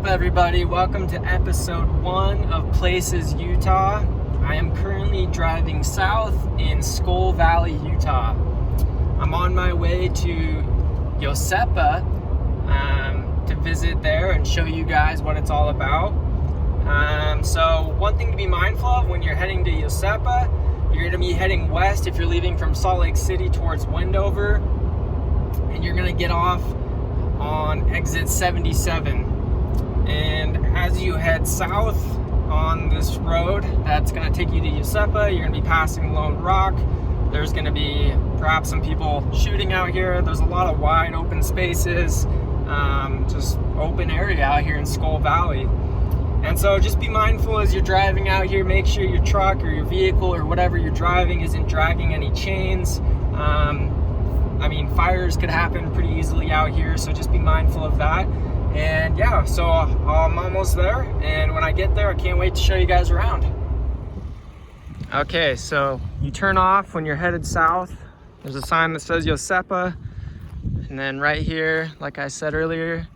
everybody? Welcome to episode 1 of Places, Utah. I am currently driving south in Skull Valley, Utah. I'm on my way to Iosepa to visit there and show you guys what it's all about. So one thing to be mindful of when you're heading to Iosepa, you're going to be heading west if you're leaving from Salt Lake City towards Wendover, and you're going to get off on exit 77. And as you head south on this road that's going to take you to Iosepa, you're going to be passing Lone Rock. There's going to be perhaps some people shooting out here. There's a lot of wide open spaces, just open area out here in Skull Valley. And so just be mindful as you're driving out here. Make sure your truck or your vehicle or whatever you're driving isn't dragging any chains. Fires could happen pretty easily out here, so just be mindful of that. And yeah, so I'm almost there, and when I get there, I can't wait to show you guys around. Okay, so you turn off when you're headed south. There's a sign that says Iosepa, and then right here, like I said earlier,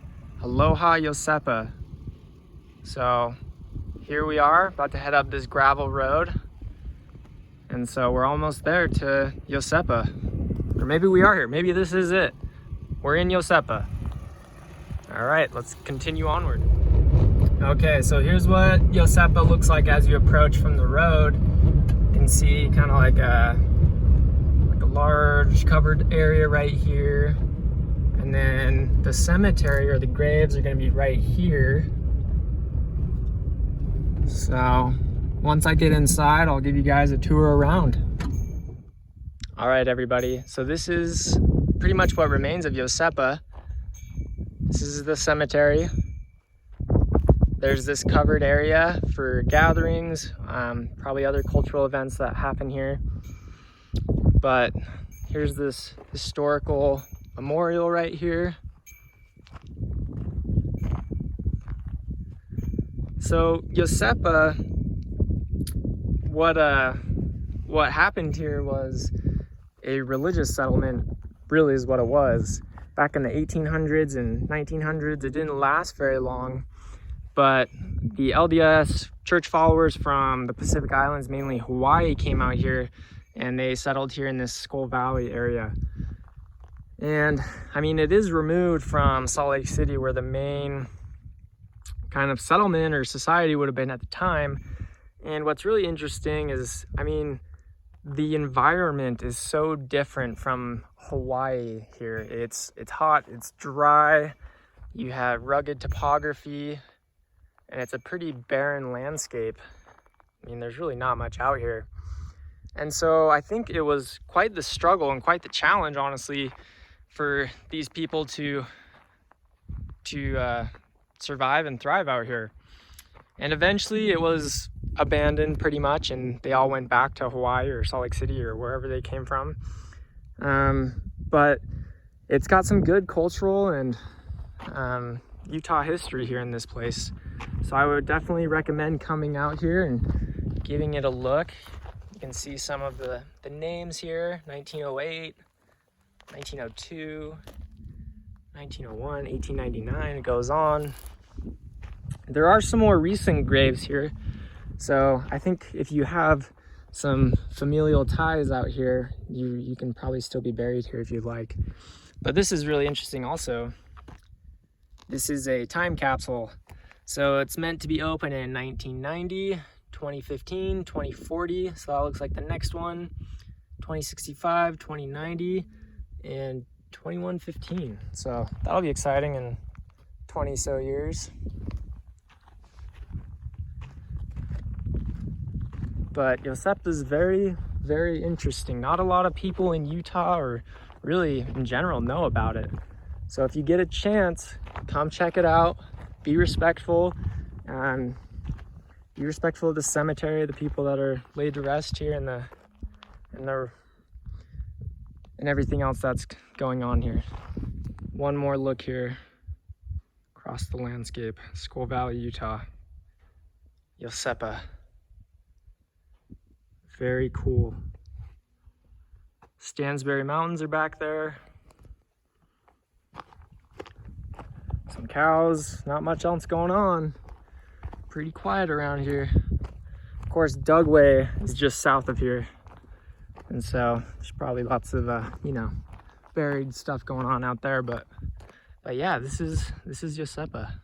Aloha Iosepa. So here we are, about to head up this gravel road, and so we're almost there to Iosepa. Or maybe we are here, maybe this is it. We're in Iosepa. All right, let's continue onward. Okay, so here's what Iosepa looks like as you approach from the road. You can see kind of like a large covered area right here. And then the cemetery or the graves are gonna be right here. So once I get inside, I'll give you guys a tour around. All right, everybody. So this is pretty much what remains of Iosepa. This is the cemetery. There's this covered area for gatherings, probably other cultural events that happen here. But here's this historical memorial right here. So Iosepa, what happened here was a religious settlement, really is what it was. Back in the 1800s and 1900s, it didn't last very long, but the LDS church followers from the Pacific Islands, mainly Hawaii, came out here and they settled here in this Skull Valley area. And it is removed from Salt Lake City, where the main kind of settlement or society would have been at the time. And what's really interesting is, the environment is so different from Hawaii here. It's hot, it's dry, you have rugged topography, and it's a pretty barren landscape. There's really not much out here. And so I think it was quite the struggle and quite the challenge, honestly, for these people to survive and thrive out here. And eventually it was abandoned pretty much, and they all went back to Hawaii or Salt Lake City or wherever they came from. But it's got some good cultural and Utah history here in this place. So I would definitely recommend coming out here and giving it a look. You can see some of the names here: 1908, 1902, 1901, 1899, it goes on. There are some more recent graves here. So I think if you have some familial ties out here, you can probably still be buried here if you'd like. But this is really interesting also. This is a time capsule. So it's meant to be open in 1990, 2015, 2040. So that looks like the next one, 2065, 2090, and 2115. So that'll be exciting in 20 so years. But Iosepa is very, very interesting. Not a lot of people in Utah, or really in general, know about it. So if you get a chance, come check it out. Be respectful. Be respectful of the cemetery, the people that are laid to rest here, and everything else that's going on here. One more look here across the landscape. Skull Valley, Utah. Iosepa. Very cool. Stansbury Mountains are back there. Some cows, not much else going on. Pretty quiet around here. Of course, Dugway is just south of here. And so there's probably lots of, you know, buried stuff going on out there. But yeah, this is Iosepa.